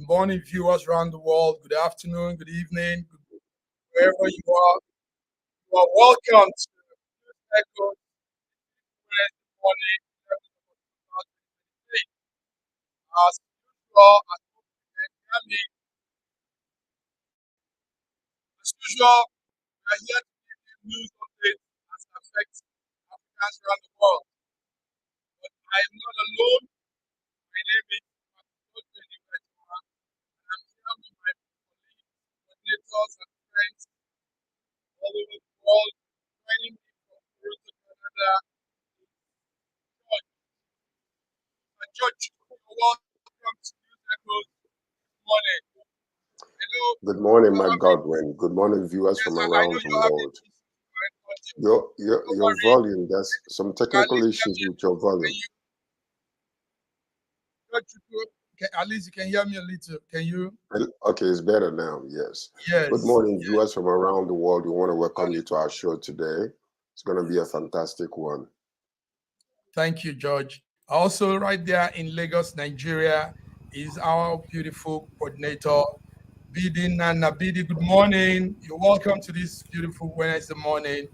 morning, viewers around the world. Good afternoon, good evening, wherever you are. You are welcome to Echo morning. As usual, we are here to give you news updates as it affects Africans around the world. But I am not alone. My name is and I'm here with my colleagues, coordinators, and friends all over the world. Joining me from Toronto, Canada, George. You're welcome to News Echo this morning. Hello. Good morning, Mike Godwin. Good morning, viewers from around the world. Your volume, there's some technical issues with your volume. At least you can hear me a little. Can you? Okay, it's better now, yes. Yes. Good morning, viewers from around the world. We want to welcome you to our show today. It's going to be a fantastic one. Thank you, George. Also, right there in Lagos, Nigeria, is our beautiful coordinator, Bidi Nana. Bidi, good morning. You're welcome to this beautiful Wednesday morning.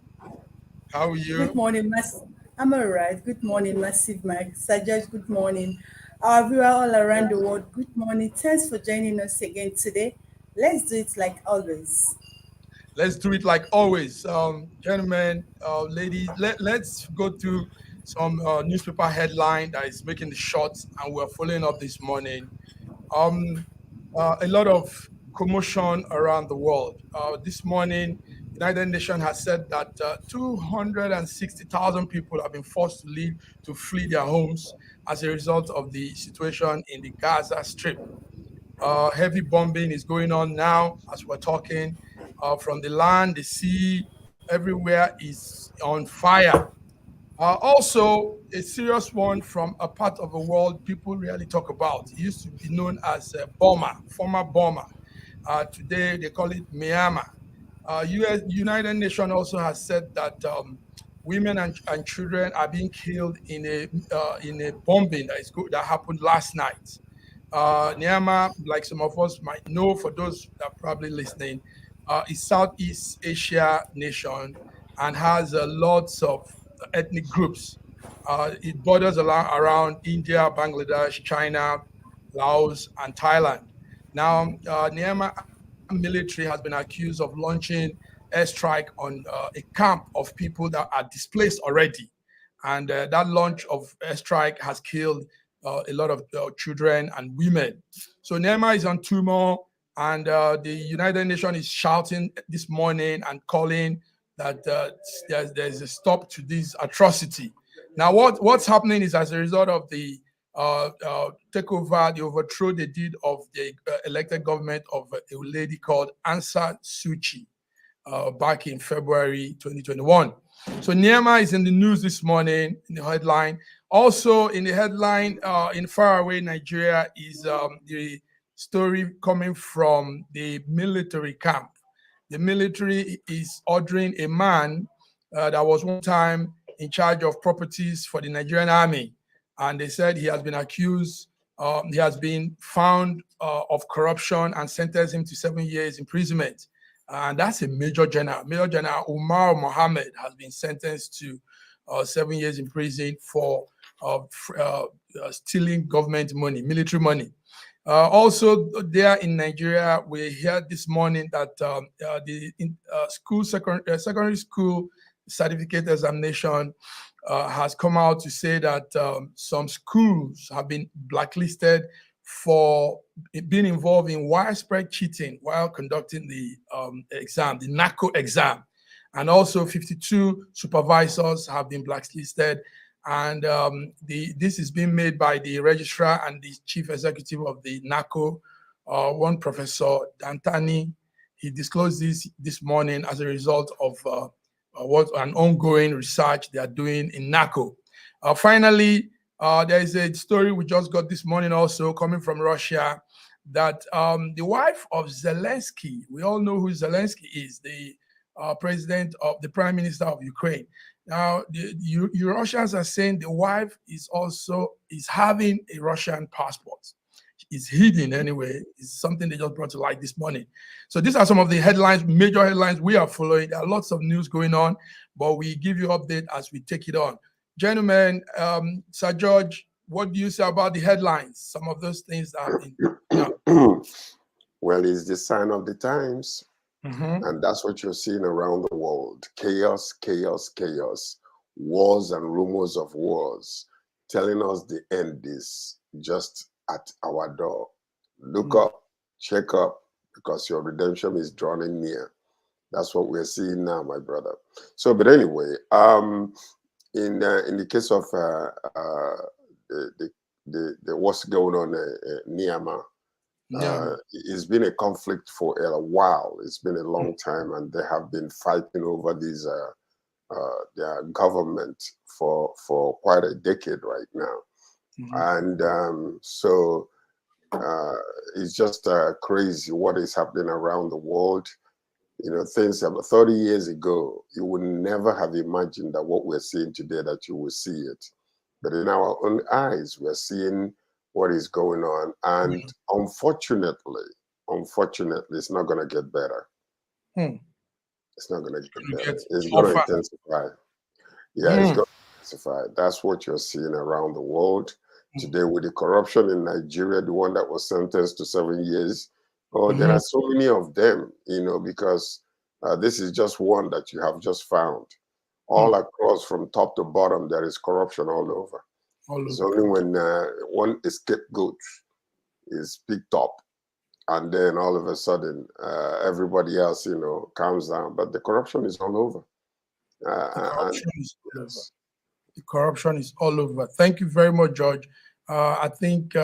How are you? Good morning, I'm all right. Good morning, Massive Mike. Sajaj, good morning. Our viewer all around the world, good morning. Thanks for joining us again today. Let's do it like always. Let's do it like always. Gentlemen, ladies, let's go through some newspaper headline that is making the shots, and we're following up this morning. A lot of commotion around the world. This morning, United Nations has said that 260,000 people have been forced to flee their homes as a result of the situation in the Gaza Strip. Heavy bombing is going on now as we're talking. From the land, the sea, everywhere is on fire. Also, a serious one from a part of the world people rarely talk about. It used to be known as former bomber. Today, they call it Myanmar. United Nations also has said that women and children are being killed in a bombing that happened last night. Myanmar, like some of us might know, for those that are probably listening, is Southeast Asia nation and has lots of ethnic groups. It borders around India, Bangladesh, China, Laos, and Thailand. Now, Myanmar military has been accused of launching airstrike on a camp of people that are displaced already. And that launch of airstrike has killed a lot of children and women. So Myanmar is on turmoil, and the United Nations is shouting this morning and calling that there's a stop to this atrocity. Now, what's happening is as a result of the takeover, the overthrow they did of the elected government of a lady called Aung San Suu Kyi back in February 2021. So Myanmar is in the news this morning in the headline. Also in the headline in faraway Nigeria is the story coming from the military camp. The military is ordering a man that was one time in charge of properties for the Nigerian army. And they said he has been accused, he has been found of corruption and sentenced him to 7 years imprisonment. And that's a Major General. Major General Umar Mohammed has been sentenced to 7 years in prison for stealing government money, military money. Also, there in Nigeria, we heard this morning that the secondary school certificate examination has come out to say that some schools have been blacklisted for being involved in widespread cheating while conducting the exam, the NACO exam. And also 52 supervisors have been blacklisted. And this is being made by the registrar and the chief executive of the NACO, one Professor Dantani. He disclosed this morning as a result of what an ongoing research they are doing in NACO. Finally, there is a story we just got this morning also coming from Russia that the wife of Zelensky, we all know who Zelensky is, the president of the prime minister of Ukraine. Now, the Russians are saying the wife is having a Russian passport. is hidden anyway. It's something they just brought to light this morning. So these are some of the headlines, major headlines we are following. There are lots of news going on, but we give you update as we take it on. Gentlemen, Sir George, what do you say about the headlines? Some of those things that have been. Well, it's the sign of the times. Mm-hmm. And that's what you're seeing around the world. Chaos, chaos, chaos. Wars and rumors of wars, telling us the end is just at our door. Look up, check up, because your redemption is drawing near. That's what we're seeing now, my brother. So, but anyway, in the case of the what's going on near it's been a conflict for a while. It's been a long time, and they have been fighting over these their government for quite a decade right now. And so it's just crazy what is happening around the world. You know, things about 30 years ago, you would never have imagined that what we're seeing today, that you will see it. But in our own eyes, we're seeing what is going on. And unfortunately, it's not going to get better. It's not going to get better. It's going to intensify. Yeah, it's going to intensify. That's what you're seeing around the world today with the corruption in Nigeria, the one that was sentenced to 7 years. Oh, there are so many of them, you know, because this is just one that you have just found. All across from top to bottom, there is corruption all over. It's only when one scapegoat is picked up, and then all of a sudden, everybody else, you know, calms down. But the corruption is all over. The corruption is all over. Thank you very much, George. I think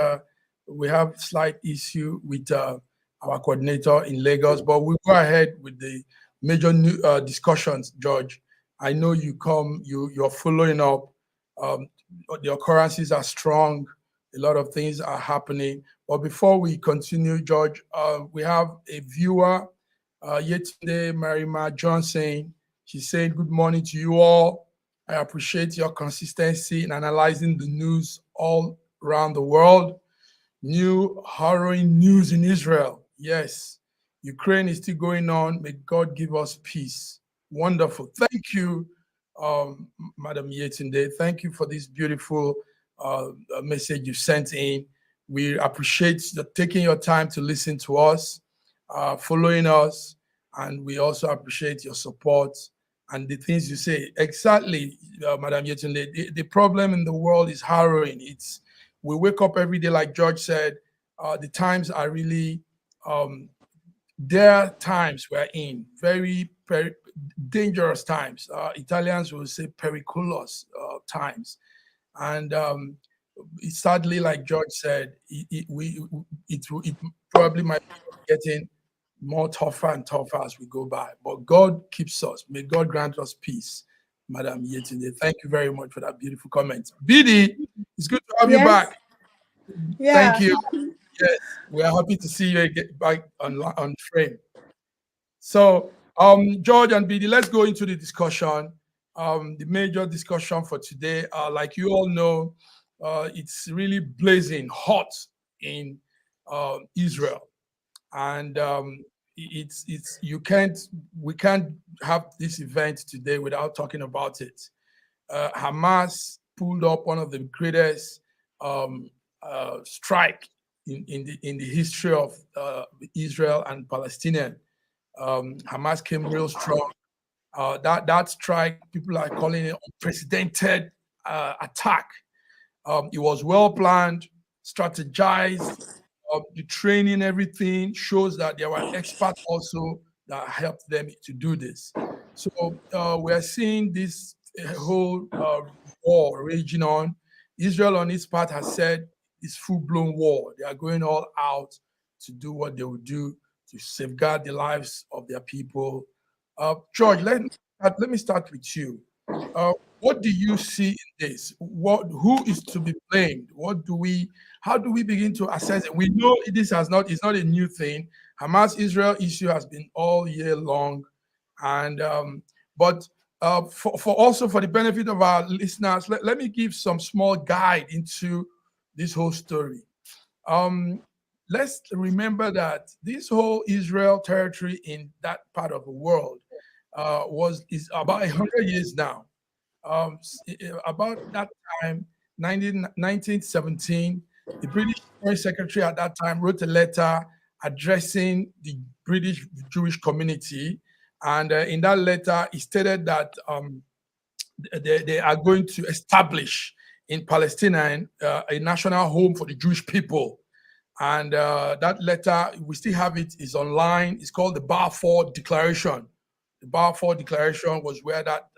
we have slight issue with our coordinator in Lagos, but we'll go ahead with the major discussions, George. I know you're following up. The occurrences are strong. A lot of things are happening. But before we continue, George, we have a viewer, Yetunde Marima Johnson. She's saying, good morning to you all. I appreciate your consistency in analyzing the news all around the world. New harrowing news in Israel. Yes, Ukraine is still going on. May God give us peace. Wonderful. Thank you, Madam Yetunde. Thank you for this beautiful message you sent in. We appreciate taking your time to listen to us, following us, and we also appreciate your support and the things you say. Exactly, Madam Yetunde. The problem in the world is harrowing. We wake up every day, like George said. The times are really their times we're in, very dangerous times. Italians will say periculous times. And sadly, like George said, it probably might be getting more tougher and tougher as we go by. But God keeps us. May God grant us peace, Madam Yetunde. Thank you very much for that beautiful comment. BD, it's good to have you back. Yeah. Thank you. Yes, we are happy to see you get back on frame. So, George and BD, let's go into the discussion. The major discussion for today, like you all know, it's really blazing hot in Israel, and we can't have this event today without talking about it. Hamas pulled up one of the greatest strike in the history of Israel and Palestinian. Hamas came real strong. That strike, people are calling it unprecedented attack. It was well planned, strategized. The training, everything shows that there were experts also that helped them to do this. So we are seeing this whole war raging on. Israel, on its part, has said it's full-blown war. They are going all out to do what they will do to safeguard the lives of their people. George, let me start with you. What do you see in this? Who is to be blamed? How do we begin to assess it? We know it's not a new thing. Hamas-Israel issue has been all year long, and but for the benefit of our listeners, let me give some small guide into this whole story. let's remember that this whole Israel territory in that part of the world is about 100 years now. About that time, 1917, the British Foreign Secretary at that time wrote a letter addressing the British Jewish community. And in that letter, he stated that they are going to establish in Palestine a national home for the Jewish people. And that letter, we still have it, is online. It's called the Balfour Declaration. The Balfour Declaration was where that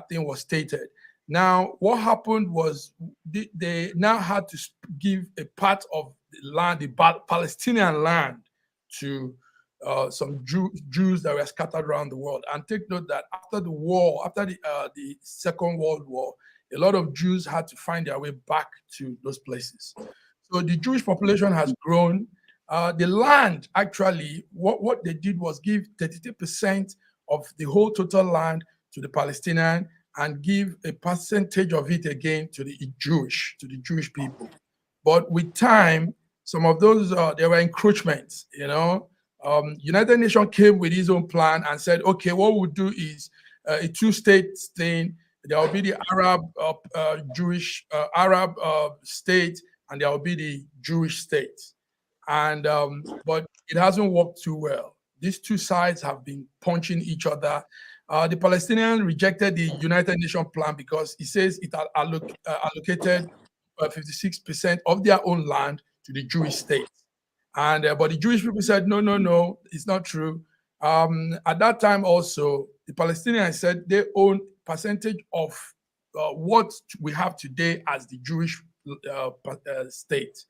thing was stated. Now, what happened was they now had to give a part of the land, the Palestinian land, to some Jews that were scattered around the world. And take note that after the war, after the Second World War, a lot of Jews had to find their way back to those places. So the Jewish population has grown. The land, actually, what they did was give 33% of the whole total land to the Palestinian and give a percentage of it again to the Jewish people. But with time, some of those there were encroachments. United Nations came with his own plan and said, okay, what we'll do is a two-state thing. There will be the Arab state, and there will be the Jewish state. And but it hasn't worked too well. These two sides have been punching each other. The Palestinians rejected the United Nations plan because it says it allocated 56% of their own land to the Jewish state. And but the Jewish people said, no, no, no, it's not true. At that time also, the Palestinians said they own percentage of what we have today as the Jewish state.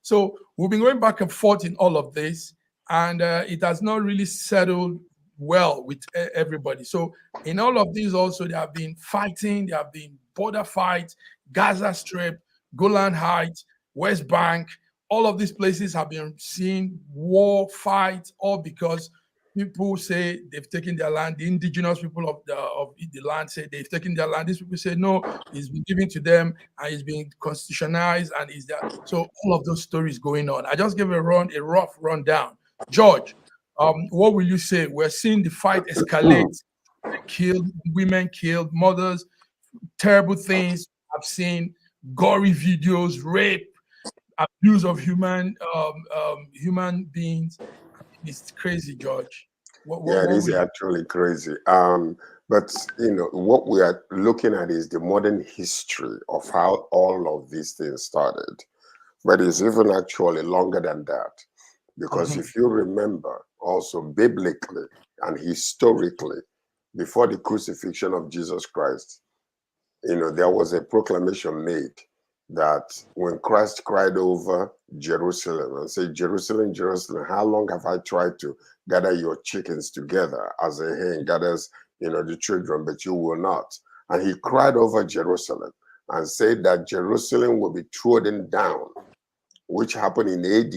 So we've been going back and forth in all of this, and it has not really settled well with everybody. So in all of these also, there have been fighting, there have been border fights, Gaza Strip, Golan Heights, West Bank. All of these places have been seeing war fights, all because people say they've taken their land. The indigenous people of the land say they've taken their land. These people say no, it's been given to them and it's been constitutionalized and is there. So all of those stories going on. I just gave a rough rundown. George, what will you say? We're seeing the fight escalate, killed, women killed, mothers, terrible things. I've seen gory videos, rape, abuse of human beings. It's crazy, George. Yeah, it is actually crazy. But what we are looking at is the modern history of how all of these things started. But it's even actually longer than that. Because if you remember, also biblically and historically, before the crucifixion of Jesus Christ, there was a proclamation made that when Christ cried over Jerusalem and said, Jerusalem, Jerusalem, how long have I tried to gather your chickens together as a hen gathers, the children, but you will not. And he cried over Jerusalem and said that Jerusalem will be trodden down, which happened in AD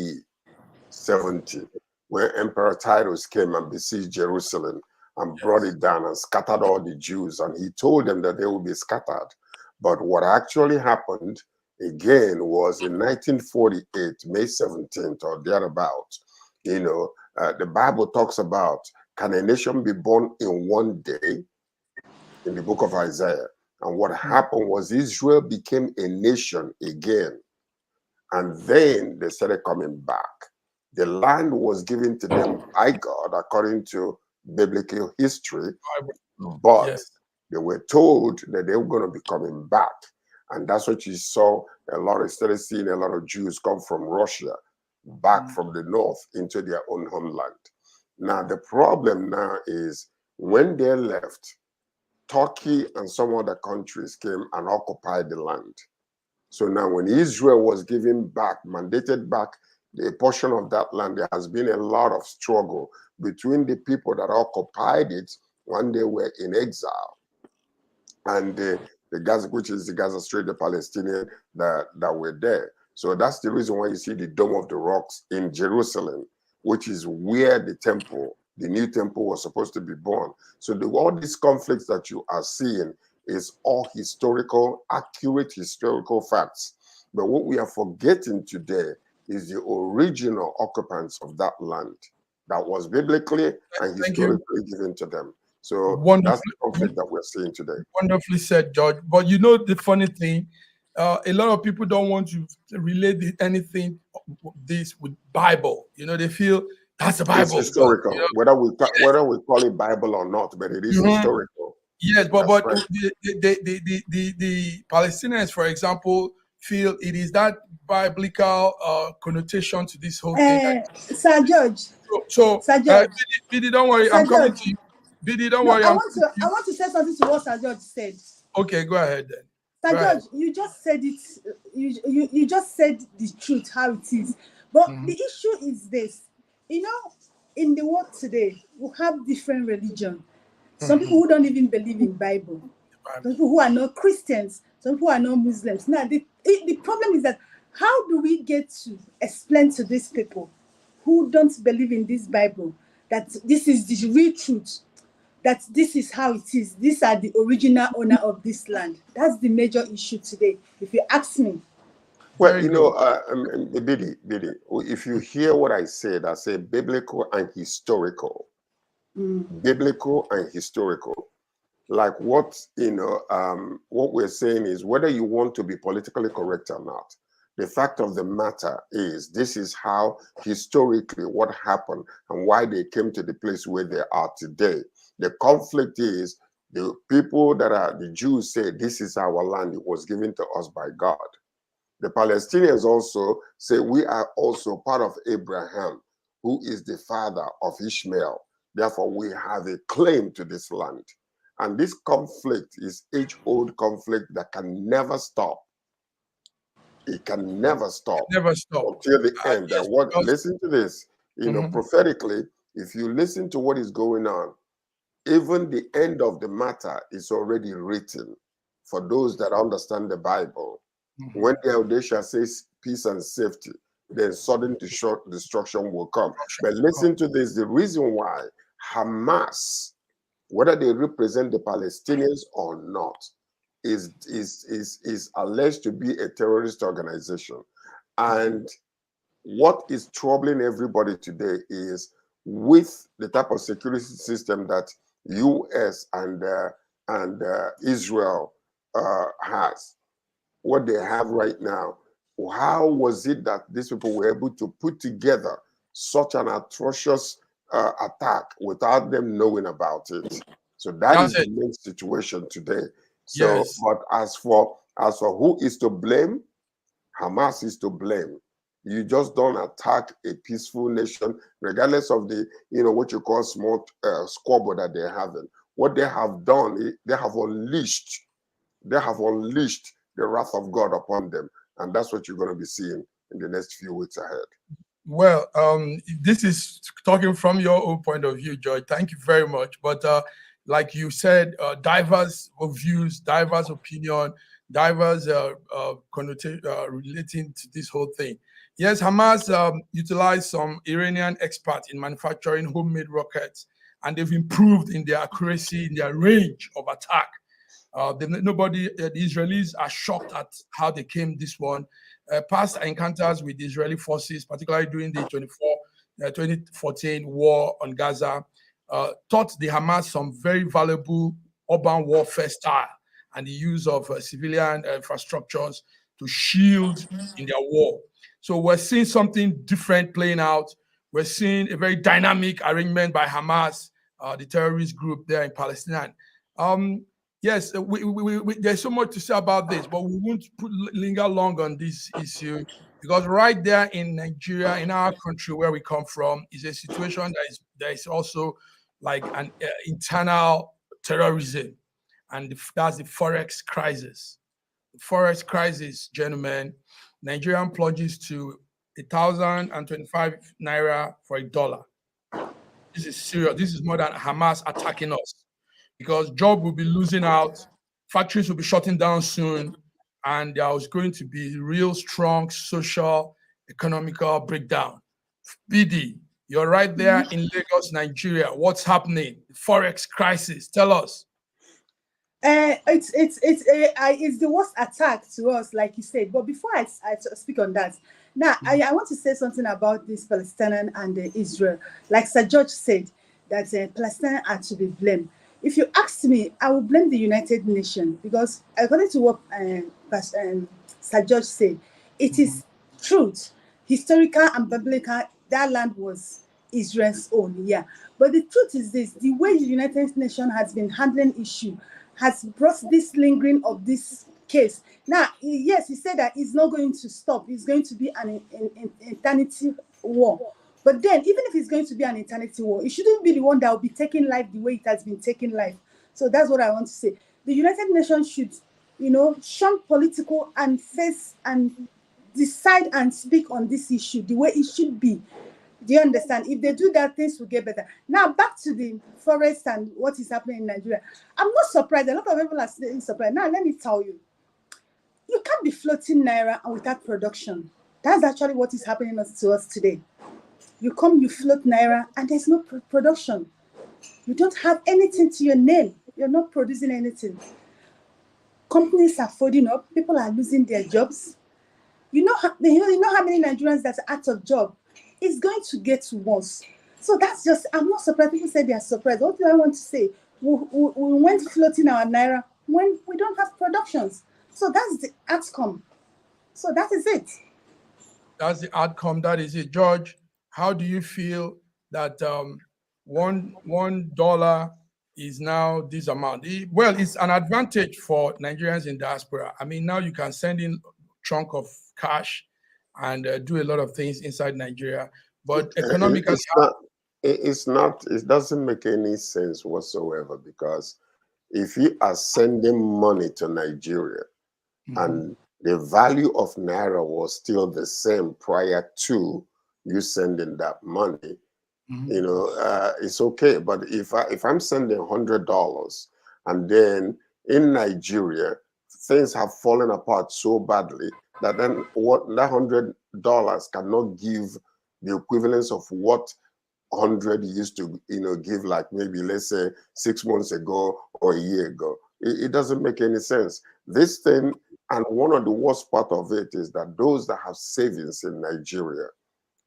70, when Emperor Titus came and besieged Jerusalem and brought it down and scattered all the Jews. And he told them that they would be scattered. But what actually happened again was in 1948, May 17th or thereabout, the Bible talks about, can a nation be born in one day? In the book of Isaiah. And what happened was Israel became a nation again. And then they started coming back. The land was given to them by God according to biblical history, but they were told that they were going to be coming back. And that's what you saw started seeing a lot of Jews come from Russia back from the north into their own homeland. Now, the problem now is when they left, Turkey and some other countries came and occupied the land. So now when Israel was given back, mandated back a portion of that land, there has been a lot of struggle between the people that occupied it when they were in exile and the Gaza, which is the Gaza Strip, the Palestinian that were there. So that's the reason why you see the Dome of the Rocks in Jerusalem, which is where the new temple was supposed to be born. So all these conflicts that you are seeing is all accurate historical facts. But what we are forgetting today is the original occupants of that land that was biblically and historically given to them. So that's the conflict that we're seeing today. Wonderfully said, George. But you know the funny thing, a lot of people don't want to relate anything this with Bible. You know, they feel that's the Bible. It's historical, you know? whether we call it Bible or not, but it is historical. Yes, but right. the Palestinians, for example, feel it is that biblical connotation to this whole thing. Sir George. So Sir George. Bidi, don't worry, Sir I'm coming George. to you. Bidi, don't worry. I want to say something to what Sir George said. Okay, go ahead then. Sir George, you just said it. You just said the truth, how it is. But the issue is this. You know, in the world today, we have different religions. Some people who don't even believe in Bible. Some people who are not Christians. Some people who are not Muslims. Now, the problem is that how do we get to explain to these people who don't believe in this Bible that this is the real truth, that this is how it is. These are the original owner of this land. That's the major issue today, if you ask me. Well, you know, Bidi, if you hear what I say biblical and historical. Biblical and historical. Like what, what we're saying is whether you want to be politically correct or not, the fact of the matter is this is how historically what happened and why they came to the place where they are today. The conflict is the people that are the Jews say this is our land, it was given to us by God. The Palestinians also say we are also part of Abraham, who is the father of Ishmael. Therefore, we have a claim to this land. And this conflict is age-old conflict that can never stop. It can never stop. Never stop. Until the end. Yes, listen to this. You know, prophetically, if you listen to what is going on, even the end of the matter is already written for those that understand the Bible. When the Eldesha says peace and safety, then sudden destruction will come. But listen to this, the reason why Hamas, whether they represent the Palestinians or not, is alleged to be a terrorist organization. And what is troubling everybody today is with the type of security system that US and Israel has, what they have right now, how was it that these people were able to put together such an atrocious attack without them knowing about it? So that's the main situation today. So, but as for who is to blame, Hamas is to blame. You just don't attack a peaceful nation, regardless of the, what you call small squabble that they're having. What they have done, they have unleashed the wrath of God upon them. And that's what you're going to be seeing in the next few weeks ahead. Well, this is talking from your own point of view, George. Thank you very much. But like you said, diverse views, diverse opinion, diverse connotation relating to this whole thing. Yes, Hamas utilized some Iranian experts in manufacturing homemade rockets, and they've improved in their accuracy, in their range of attack. The Israelis are shocked at how they came this one. Past encounters with the Israeli forces, particularly during the 2014 war on Gaza, taught the Hamas some very valuable urban warfare style and the use of civilian infrastructures to shield in their war. So we're seeing something different playing out. We're seeing a very dynamic arrangement by Hamas, the terrorist group there in Palestine. Yes, there's so much to say about this, but we won't linger long on this issue because right there in Nigeria, in our country where we come from, is a situation that is also like an internal terrorism, and that's the Forex crisis. The Forex crisis, gentlemen, Nigerian plunges to 1,025 Naira for $1. This is serious. This is more than Hamas attacking us. Because jobs will be losing out, factories will be shutting down soon, and there was going to be real strong social, economical breakdown. BD, you're right there in Lagos, Nigeria. What's happening? The Forex crisis. Tell us. It's the worst attack to us, like you said. But before I speak on that, Now, I want to say something about this Palestinian and Israel. Like Sir George said, that Palestinians are to be blamed. If you ask me, I will blame the United Nations because according to what Sir George said, it is truth, historical and biblical. That land was Israel's own, yeah. But the truth is this: the way the United Nations has been handling issue has brought this lingering of this case. Now, yes, he said that it's not going to stop. It's going to be an eternity war. But then, even if it's going to be an eternity war, it shouldn't be the one that will be taking life the way it has been taking life. So that's what I want to say. The United Nations should, shun political and face and decide and speak on this issue the way it should be. Do you understand? If they do that, things will get better. Now, back to the Forex and what is happening in Nigeria. I'm not surprised. A lot of people are still surprised. Now, let me tell you. You can't be floating Naira and without production. That's actually what is happening to us today. You come, you float Naira, and there's no production. You don't have anything to your name. You're not producing anything. Companies are folding up. People are losing their jobs. You know how many Nigerians that are out of job? It's going to get worse. So that's just, I'm not surprised. People say they are surprised. What do I want to say? We went floating our Naira when we don't have productions. So that's the outcome. So that is it. That's the outcome. That is it. George, how do you feel that $1 is now this amount? Well, it's an advantage for Nigerians in diaspora. I mean, now you can send in chunk of cash and do a lot of things inside Nigeria. But economically, it doesn't make any sense whatsoever, because if you are sending money to Nigeria and the value of Naira was still the same prior to you sending that money, it's okay. But if I'm sending $100 and then in Nigeria things have fallen apart so badly that then what that $100 cannot give the equivalence of what 100 used to give, like maybe let's say 6 months ago or a year ago. It doesn't make any sense. This thing, and one of the worst part of it is that those that have savings in Nigeria,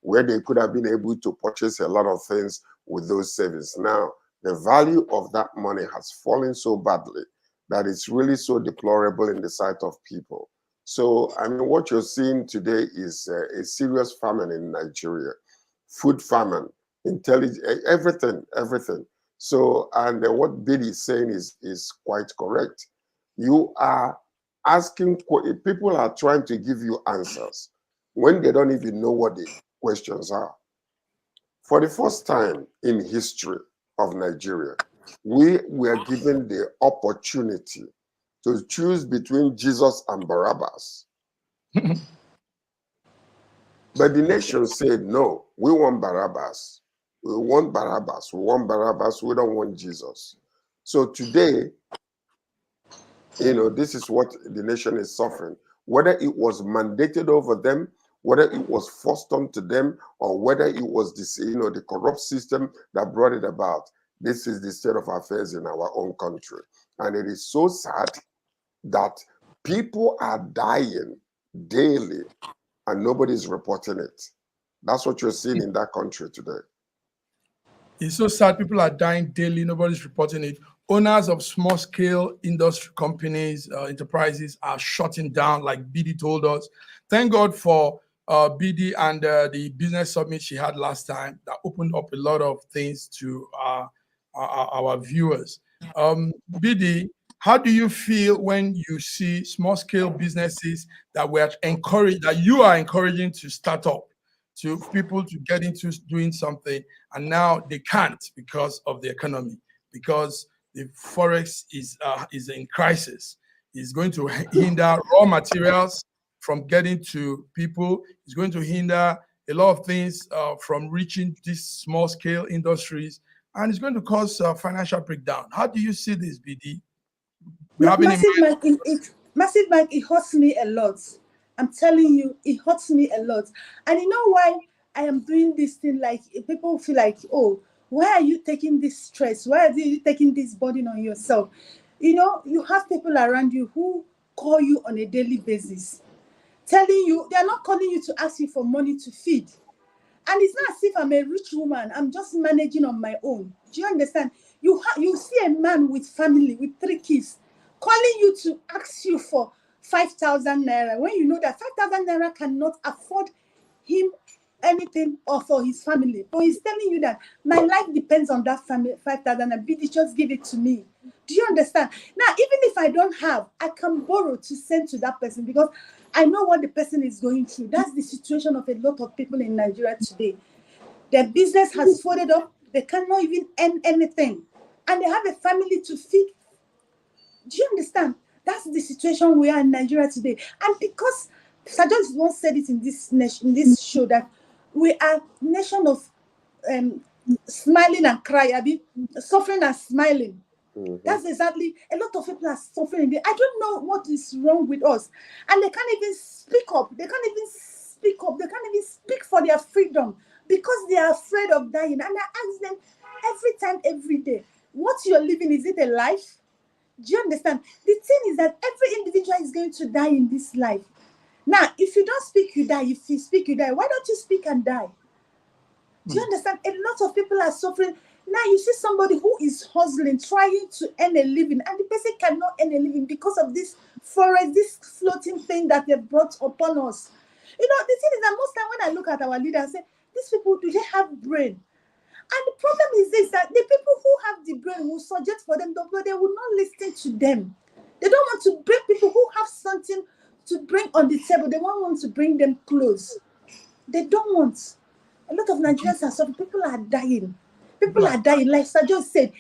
where they could have been able to purchase a lot of things with those savings, now the value of that money has fallen so badly that it's really so deplorable in the sight of people. So, I mean, what you're seeing today is a serious famine in Nigeria, food famine, intelligence, everything. So, and what Biddy is saying is quite correct. You are asking, people are trying to give you answers when they don't even know what the questions are. For the first time in history of Nigeria, we were given the opportunity to choose between Jesus and Barabbas. But the nation said, no, we want Barabbas. We want Barabbas. We want Barabbas. We don't want Jesus. So today, this is what the nation is suffering. Whether it was mandated over them, whether it was forced onto them, or whether it was the corrupt system that brought it about. This is the state of affairs in our own country. And it is so sad that people are dying daily and nobody's reporting it. That's what you're seeing in that country today. It's so sad. People are dying daily. Nobody's reporting it. Owners of small-scale industry companies, enterprises are shutting down, like BD told us. Thank God for BD and the business summit she had last time that opened up a lot of things to our viewers. BD, how do you feel when you see small-scale businesses that you are encouraging to start up, to people to get into doing something, and now they can't because of the economy, because the Forex is in crisis? It's going to hinder raw materials from getting to people. It's going to hinder a lot of things from reaching these small-scale industries, and it's going to cause financial breakdown. How do you see this, BD? Massive Mike, it hurts me a lot. I'm telling you, it hurts me a lot. And you know why I am doing this thing? Like, people feel like, oh, why are you taking this stress? Why are you taking this burden on yourself? You have people around you who call you on a daily basis. telling you, they are not calling you to ask you for money to feed. And it's not as if I'm a rich woman. I'm just managing on my own. Do you understand? You see a man with family, with 3 kids, calling you to ask you for 5,000 naira when you know that 5,000 naira cannot afford him anything or for his family. But he's telling you that my life depends on that family, 5,000, and BD just give it to me. Do you understand? Now, even if I don't have, I can borrow to send to that person because I know what the person is going through. That's the situation of a lot of people in Nigeria today. Their business has folded up. They cannot even earn anything. And they have a family to feed. Do you understand? That's the situation we are in Nigeria today. And because Sir John once said it in this show that we are a nation of smiling and crying, I mean, suffering and smiling. That's exactly, a lot of people are suffering. I don't know what is wrong with us. And they can't even speak up. They can't even speak up. They can't even speak for their freedom because they are afraid of dying. And I ask them every time, every day, what you're living, is it a life? Do you understand? The thing is that every individual is going to die in this life. Now, if you don't speak, you die. If you speak, you die. Why don't you speak and die? Do you understand? A lot of people are suffering. Now you see somebody who is hustling, trying to earn a living, and the person cannot earn a living because of this Forex, this floating thing that they brought upon us. You know, the thing is that most time when I look at our leaders, I say, these people, do they have brain? And the problem is this, that the people who have the brain will suggest for them, but they will not listen to them. They don't want to bring people who have something to bring on the table. They don't want to bring them close. They don't want. A lot of Nigerians are suffering. People are dying. People are dying. Like Sir just said,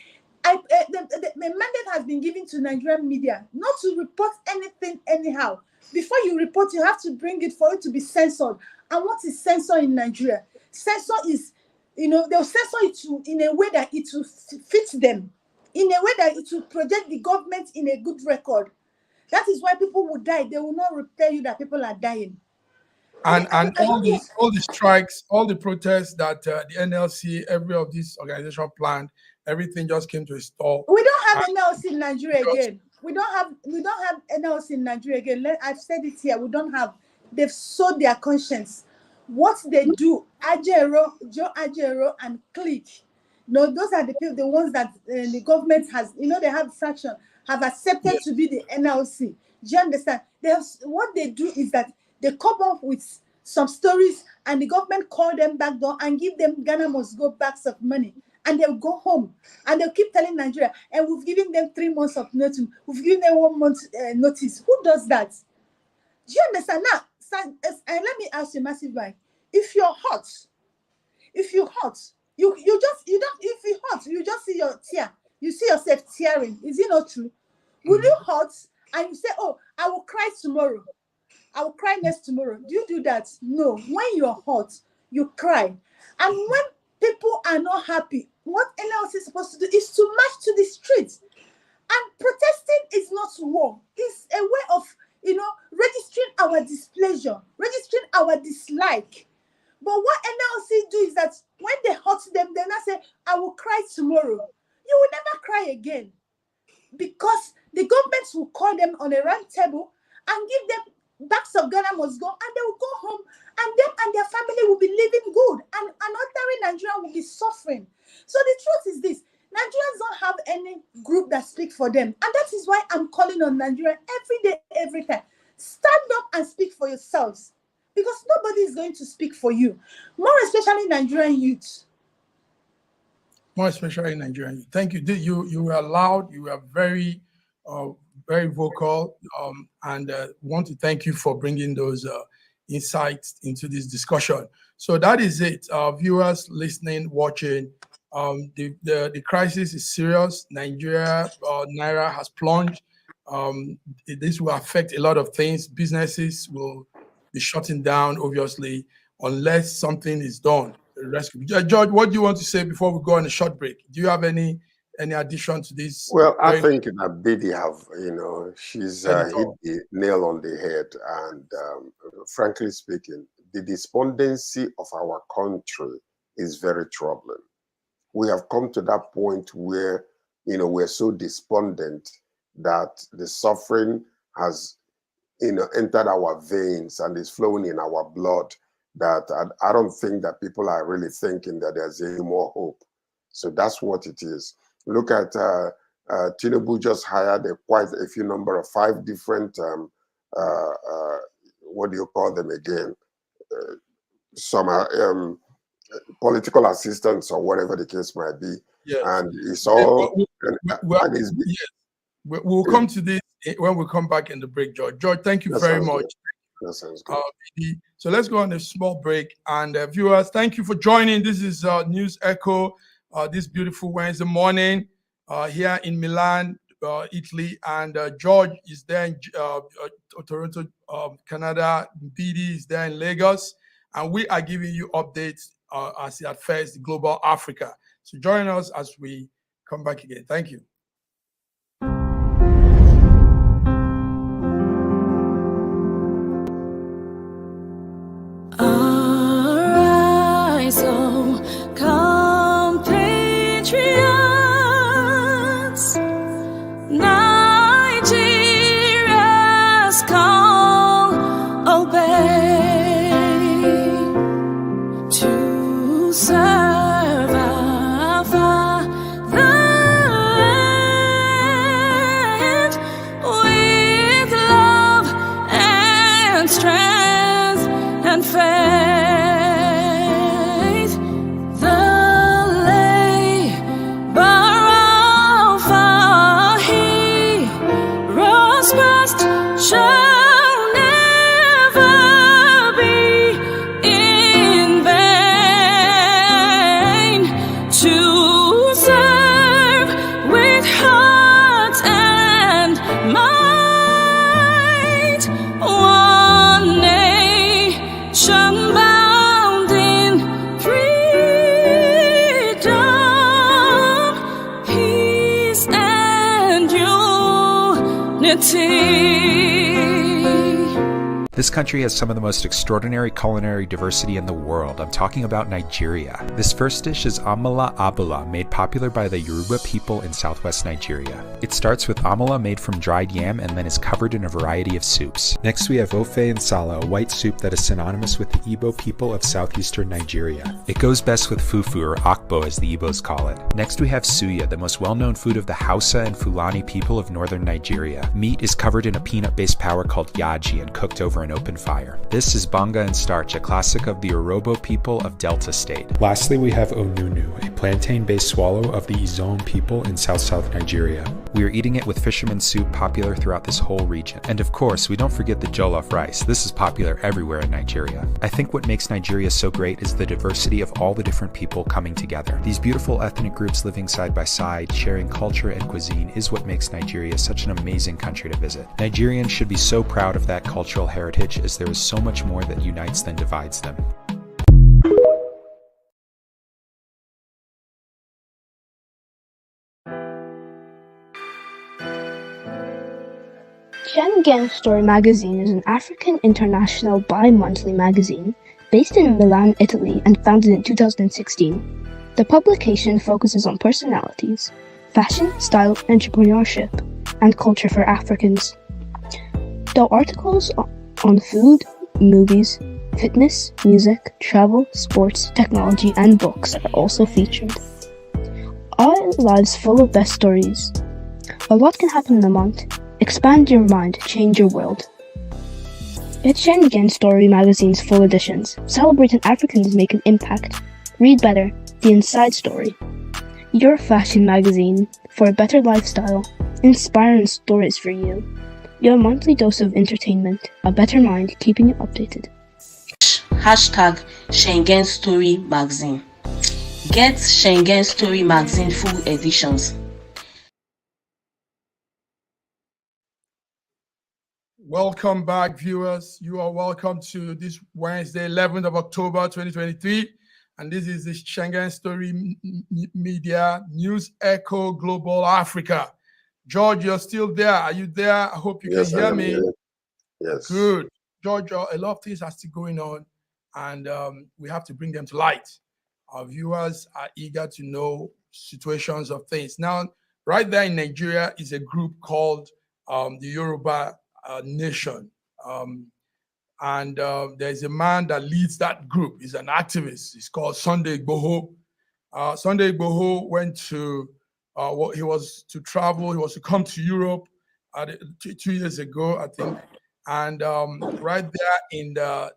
the mandate has been given to Nigerian media not to report anything anyhow. Before you report, you have to bring it for it to be censored. And what is censor in Nigeria? Censor is, you know, they'll censor it in a way that it will fit them, in a way that it will project the government in a good record. That is why people will die. They will not tell you that people are dying. And all the strikes, all the protests that the NLC, every of these organization planned, everything just came to a stall. We don't have NLC in Nigeria again. We don't have NLC in Nigeria again. I've said it here. We don't have. They've sold their conscience. What they do, Joe Ajero, and Click. No, those are the people, the ones that the government has. You know, they have fraction have accepted to be the NLC. Do you understand? What they do is that they come up with some stories, and the government call them back door and give them Ghana must go bags of money. And they'll go home and they'll keep telling Nigeria, and we've given them 3 months of notice. We've given them 1 month notice. Who does that? Do you understand? Now, let me ask you, Massive Guy. If you're hot, you just see your tear. You see yourself tearing. Is it not true? Will you hot and you say, oh, I will cry tomorrow. I will cry next tomorrow. Do you do that? No. When you're hot, you cry. And when people are not happy, what NLC is supposed to do is to march to the streets. And protesting is not war. It's a way of, registering our displeasure, registering our dislike. But what NLC do is that when they hurt them, they now say, I will cry tomorrow. You will never cry again. Because the government will call them on a round table and give them bags of Ghana must go, and they will go home, and them and their family will be living good, and ordinary Nigerian will be suffering. So the truth is this: Nigerians don't have any group that speak for them, and that is why I'm calling on Nigeria every day, every time. Stand up and speak for yourselves, because nobody is going to speak for you, more especially Nigerian youth. More especially in Nigeria. Thank you. You were loud. You were very, very vocal, and want to thank you for bringing those insights into this discussion. So that is it, viewers listening, watching. The crisis is serious. Nigeria, Naira has plunged. This will affect a lot of things. Businesses will be shutting down, obviously, unless something is done. Rescue. George, what do you want to say before we go on a short break? Do you have any addition to this? Well, I think that Biddy have, she's hit the nail on the head. And frankly speaking, the despondency of our country is very troubling. We have come to that point where, we're so despondent that the suffering has entered our veins and is flowing in our blood, that I don't think that people are really thinking that there's any more hope. So that's what it is. Look at Tinubu just hired quite a few number of 5 different, what do you call them again? Some are political assistants or whatever the case might be. Yes. And it's all... We'll come to this when we come back in the break, George. George, thank you very much. That sounds good. So let's go on a small break. And viewers, thank you for joining. This is News Echo this beautiful Wednesday morning here in Milan, Italy. And George is there in Toronto, Canada. BD is there in Lagos. And we are giving you updates as it affects global Africa. So join us as we come back again. Thank you. Arise, O compatriots, Nigeria's call, obey to serve our fatherland with love and strength and faith. Shall never be in vain to serve with heart and might, one nation bound in freedom, peace and unity. This country has some of the most extraordinary culinary diversity in the world. I'm talking about Nigeria. This first dish is amala abula, made popular by the Yoruba people in southwest Nigeria. It starts with amala made from dried yam and then is covered in a variety of soups. Next we have ofe nsala, a white soup that is synonymous with the Igbo people of southeastern Nigeria. It goes best with fufu, or akbo as the Igbos call it. Next we have suya, the most well-known food of the Hausa and Fulani people of northern Nigeria. Meat is covered in a peanut-based powder called yaji and cooked over an open fire. This is banga and starch, a classic of the Yoruba people of Delta State. Lastly, we have onunu, a plantain-based swallow of the Izon people in south-south Nigeria. We are eating it with fisherman soup, popular throughout this whole region. And of course, we don't forget the jollof rice. This is popular everywhere in Nigeria. I think what makes Nigeria so great is the diversity of all the different people coming together. These beautiful ethnic groups living side by side, sharing culture and cuisine is what makes Nigeria such an amazing country to visit. Nigerians should be so proud of that cultural heritage, as there is so much more that unites than divides them. Schengen Story magazine is an African international bi-monthly magazine based in Milan, Italy, and founded in 2016. The publication focuses on personalities, fashion, style, entrepreneurship, and culture for Africans. The articles on food, movies, fitness, music, travel, sports, technology, and books are also featured. Our lives full of best stories. A lot can happen in a month. Expand your mind, change your world. Get Schengen Story magazine's full editions, celebrating Africans make an impact. Read better, the inside story. Your fashion magazine for a better lifestyle, inspiring stories for you. Your monthly dose of entertainment, a better mind keeping you updated. Hashtag Schengen Story Magazine. Get Schengen Story Magazine full editions. Welcome back, viewers. You are welcome to this Wednesday, 11th of October, 2023. And this is the Schengen Story Media News Echo Global Africa. George, you're still there. Are you there? I hope you can hear me. Here. Yes. Good. George, a lot of things are still going on, and we have to bring them to light. Our viewers are eager to know situations of things. Now, right there in Nigeria is a group called the Yoruba Nation. And there's a man that leads that group. He's an activist. He's called Sunday Igboho. Sunday Igboho went to, he was to travel. He was to come to Europe 2 years ago, I think. And right there in the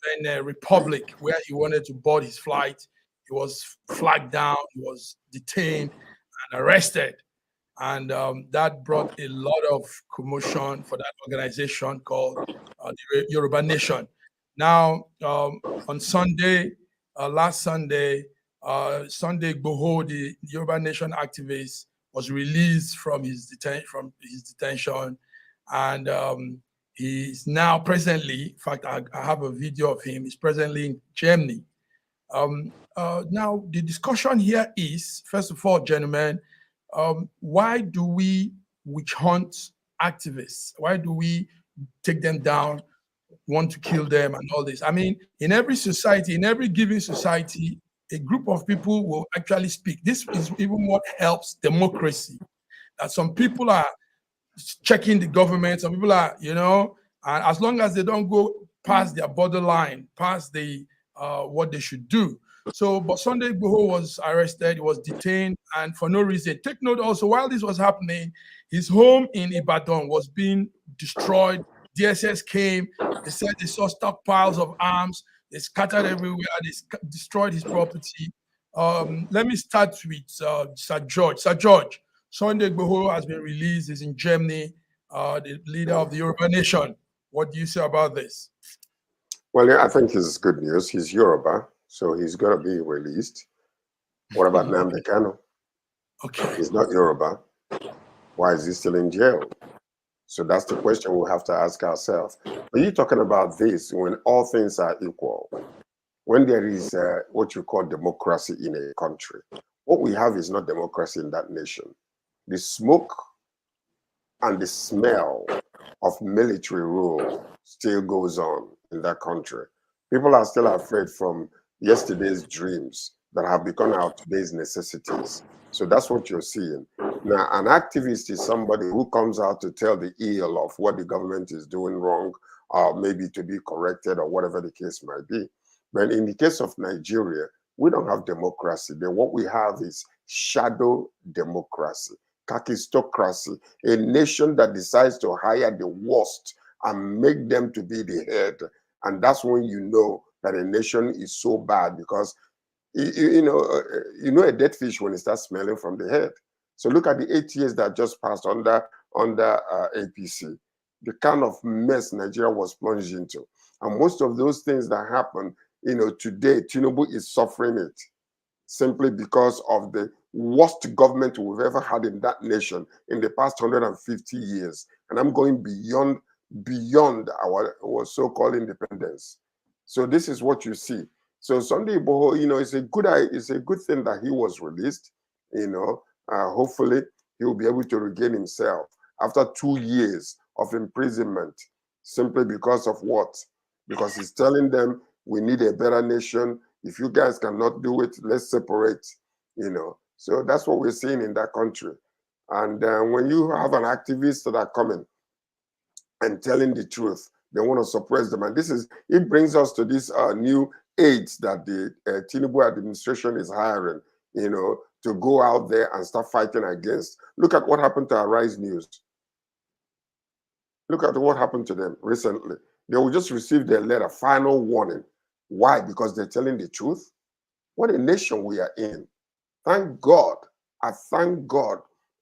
Benin Republic, where he wanted to board his flight, he was flagged down. He was detained and arrested. And that brought a lot of commotion for that organization called the Yoruba Nation. Now, on Sunday, last Sunday, Sunday Igboho, the Yoruba Nation activist, was released from his detention, and he's now presently. In fact, I have a video of him. He's presently in Germany. Now, the discussion here is, first of all, gentlemen, why do we witch hunt activists? Why do we take them down, want to kill them and all this? I mean, in every society, in every given society, a group of people will actually speak. This is even what helps democracy. That some people are checking the government, some people are, and as long as they don't go past their borderline, past the what they should do. So, but Sunday Igboho was arrested, he was detained, and for no reason. Take note also, while this was happening, his home in Ibadan was being destroyed. DSS came, they said they saw stockpiles of arms, they scattered everywhere, they destroyed his property. Let me start with Sir George. Sir George, Sunday Igboho has been released, he's in Germany, the leader of the Yoruba Nation. What do you say about this? Well, yeah, I think it's good news. He's Yoruba, so he's going to be released. What about Nnamdi Kanu? Okay. He's not Yoruba. Why is he still in jail? So that's the question we'll have to ask ourselves. Are you talking about this when all things are equal? When there is what you call democracy in a country? What we have is not democracy in that nation. The smoke and the smell of military rule still goes on in that country. People are still afraid from yesterday's dreams that have become our today's necessities. So that's what you're seeing. Now, an activist is somebody who comes out to tell the ill of what the government is doing wrong, or maybe to be corrected, or whatever the case might be. But in the case of Nigeria, we don't have democracy. Then what we have is shadow democracy, kakistocracy, a nation that decides to hire the worst and make them to be the head. And that's when you know that a nation is so bad, because you know a dead fish when it starts smelling from the head. So look at the 8 years that just passed under APC, the kind of mess Nigeria was plunged into. And most of those things that happen, today, Tinubu is suffering it simply because of the worst government we've ever had in that nation in the past 150 years. And I'm going beyond our so-called independence. So this is what you see. So Sunday Igboho, it's a good thing that he was released. Hopefully he will be able to regain himself after 2 years of imprisonment, simply because of what? Because he's telling them, we need a better nation. If you guys cannot do it, let's separate, So that's what we're seeing in that country. And when you have an activist that are coming and telling the truth, they want to suppress them. And it brings us to this new aides that the Tinubu administration is hiring, to go out there and start fighting against. Look at what happened to Arise News. Look at what happened to them recently. They will just receive their letter, final warning. Why? Because they're telling the truth. What a nation we are in. Thank God. I thank God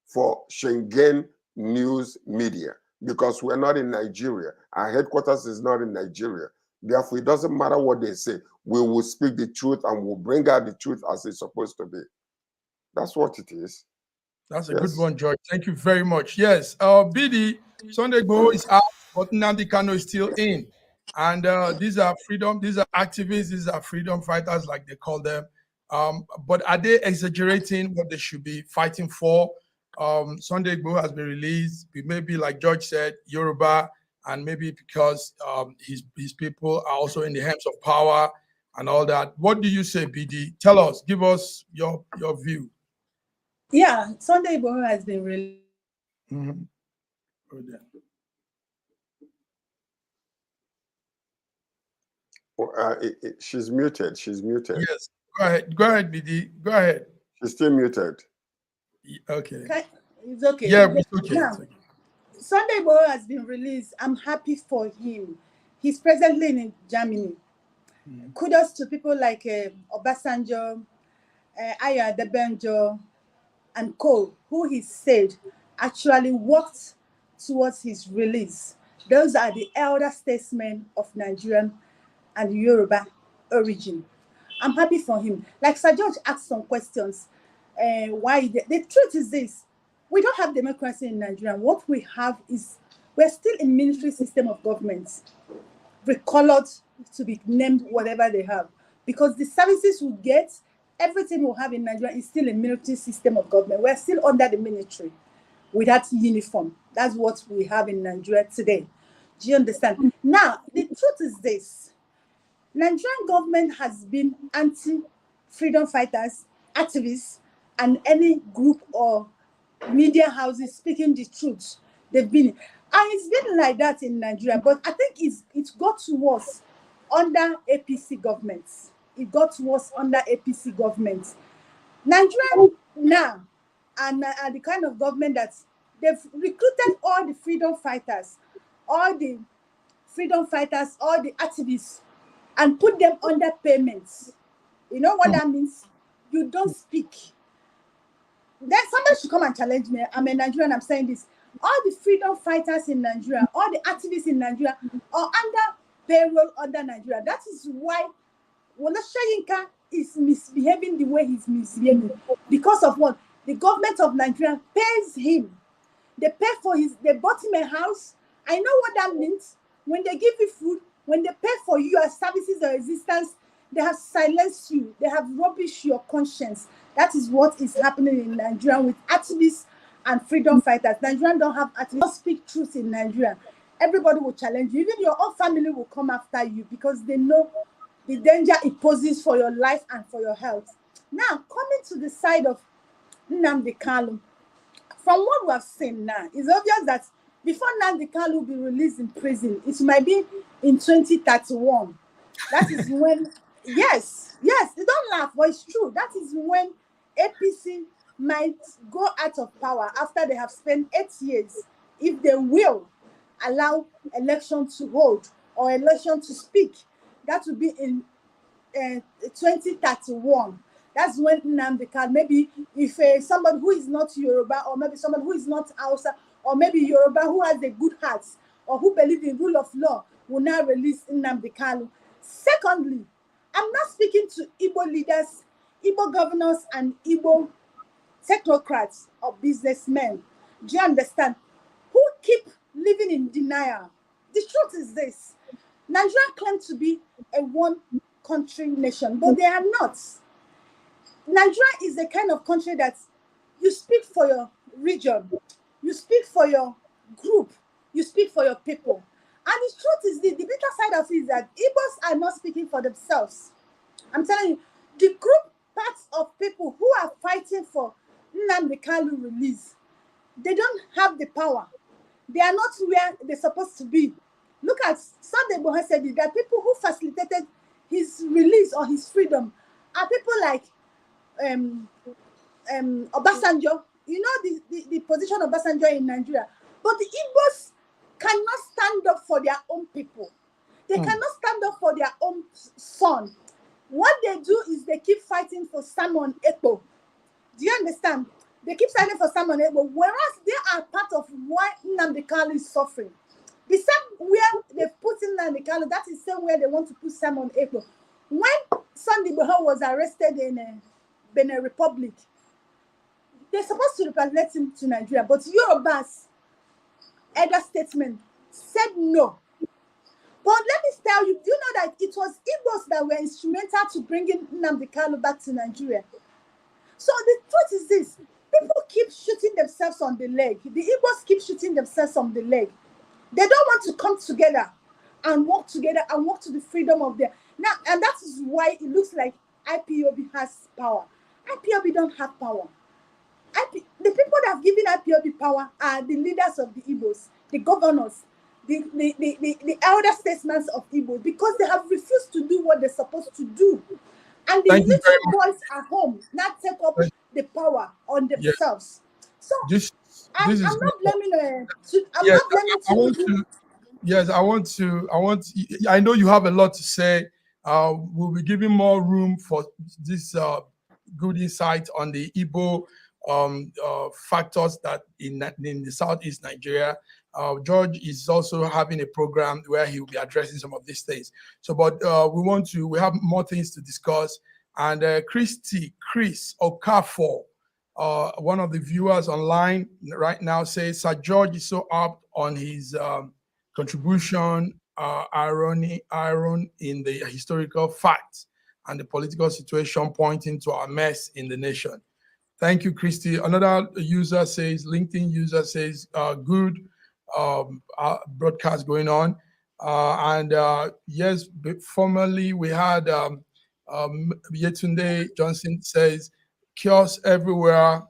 for Schengen News Media, because we're not in Nigeria. Our headquarters is not in Nigeria. Therefore, it doesn't matter what they say. We will speak the truth and we'll bring out the truth as it's supposed to be. That's what it is. That's a good one, George. Thank you very much. Yes, BD, Sunday Igboho is out, but Nnamdi Kanu is still in. And these are activists, these are freedom fighters, like they call them. But are they exaggerating what they should be fighting for? Sunday Igboho has been released. Maybe, like George said, Yoruba, and maybe because his people are also in the hands of power and all that. What do you say, BD? Tell us, give us your view. Yeah, Sunday Igboho has been released. Mm-hmm. She's muted. She's muted. Yes. Go ahead. Go ahead, BD. Go ahead. She's still muted. Okay. It's okay. Yeah, it's okay. Now, It's okay. Sunday Igboho has been released. I'm happy for him. He's presently in Germany. Kudos to people like Obasanjo, Aya Debenjo, and Co, who he said actually worked towards his release. Those are the elder statesmen of Nigerian and Yoruba origin. I'm happy for him. Like Sir George asked some questions. Why? The truth is this: we don't have democracy in Nigeria. What we have is we're still in military system of government, recolored to be named whatever they have, because the services we get, everything we have in Nigeria is still a military system of government. We're still under the military without uniform. That's what we have in Nigeria today. Do you understand? Now, the truth is this: Nigerian government has been anti-freedom fighters, activists, and any group or media houses speaking the truth. They've been, and it's been like that in Nigeria. But I think it got worse under APC governments. It got worse under APC governments. Nigeria now and the kind of government that they've recruited all the freedom fighters, all the activists, and put them under payments. You know what that means? You don't speak. Then somebody should come and challenge me. I'm a Nigerian, I'm saying this. All the freedom fighters in Nigeria, all the activists in Nigeria are under payroll under Nigeria. That is why Wole Soyinka is misbehaving the way he's misbehaving. Because of what? The government of Nigeria pays him. They pay for they bought him a house. I know what that means. When they give you food, when they pay for your services or existence, they have silenced you. They have rubbished your conscience. That is what is happening in Nigeria with activists and freedom fighters. Nigerians don't have activists. Don't speak truth in Nigeria. Everybody will challenge you. Even your own family will come after you because they know the danger it poses for your life and for your health. Now, coming to the side of Nnamdi Kanu, from what we have seen now, it's obvious that before Nnamdi Kanu will be released in prison, it might be in 2031. That is when, yes, you don't laugh, but it's true. That is when APC might go out of power after they have spent 8 years, if they will allow election to hold or election to speak. That will be in 2031. That's when Nnamdi Kanu, maybe if somebody who is not Yoruba, or maybe somebody who is not Hausa, or maybe Yoruba who has a good heart, or who believe in rule of law, will now release Nnamdi Kanu. Secondly, I'm not speaking to Igbo leaders, Igbo governors, and Igbo technocrats or businessmen. Do you understand? Who keep living in denial. The truth is this: Nigeria claims to be a one-country nation, but they are not. Nigeria is the kind of country that you speak for your region, you speak for your group, you speak for your people. And the truth is, the bitter side of it is that Igbos are not speaking for themselves. I'm telling you, the group parts of people who are fighting for Nnamdi Kanu release, they don't have the power. They are not where they're supposed to be. Look at Sunday Igboho said it, that people who facilitated his release or his freedom are people like Obasanjo. You know the position of Obasanjo in Nigeria. But the Igbos cannot stand up for their own people. They cannot stand up for their own son. What they do is they keep fighting for Simon Ekpo. Do you understand? They keep fighting for Simon Ekpo, whereas they are part of why Nnamdi Kanu is suffering. The same where they put in Nnamdi Kanu, that is the same where they want to put Simon Ekpo. When Sunday Igboho was arrested in Benin Republic, they're supposed to represent him to Nigeria, but Yoruba's elder statesman said no. But let me tell you, do you know that it was Igbos that were instrumental to bringing Nnamdi Kanu back to Nigeria? So the truth is this: people keep shooting themselves on the leg. The Igbos keep shooting themselves on the leg. They don't want to come together and work to the freedom of their now, and that is why it looks like IPOB has power. IPOB don't have power. The people that have given IPOB power are the leaders of the Igbos, the governors, the elder statesmen of Igbo, because they have refused to do what they're supposed to do. And the Thank you very little boys at home now take up much. the power on Yeah, themselves. So this I'm is not good. blaming I'm Yes, not blaming I want Tinubu. to. Yes, I know you have a lot to say. We'll be giving more room for this good insight on the Igbo factors that in the southeast Nigeria. George is also having a program where he will be addressing some of these things. So, but we have more things to discuss. And Chris Okafor, one of the viewers online right now, says Sir George is so up on his contribution, iron in the historical facts and the political situation pointing to our mess in the nation. Thank you, Christy. Another user says, LinkedIn user says, good broadcast going on. Yes, formerly we had Yetunde Johnson says, chaos everywhere.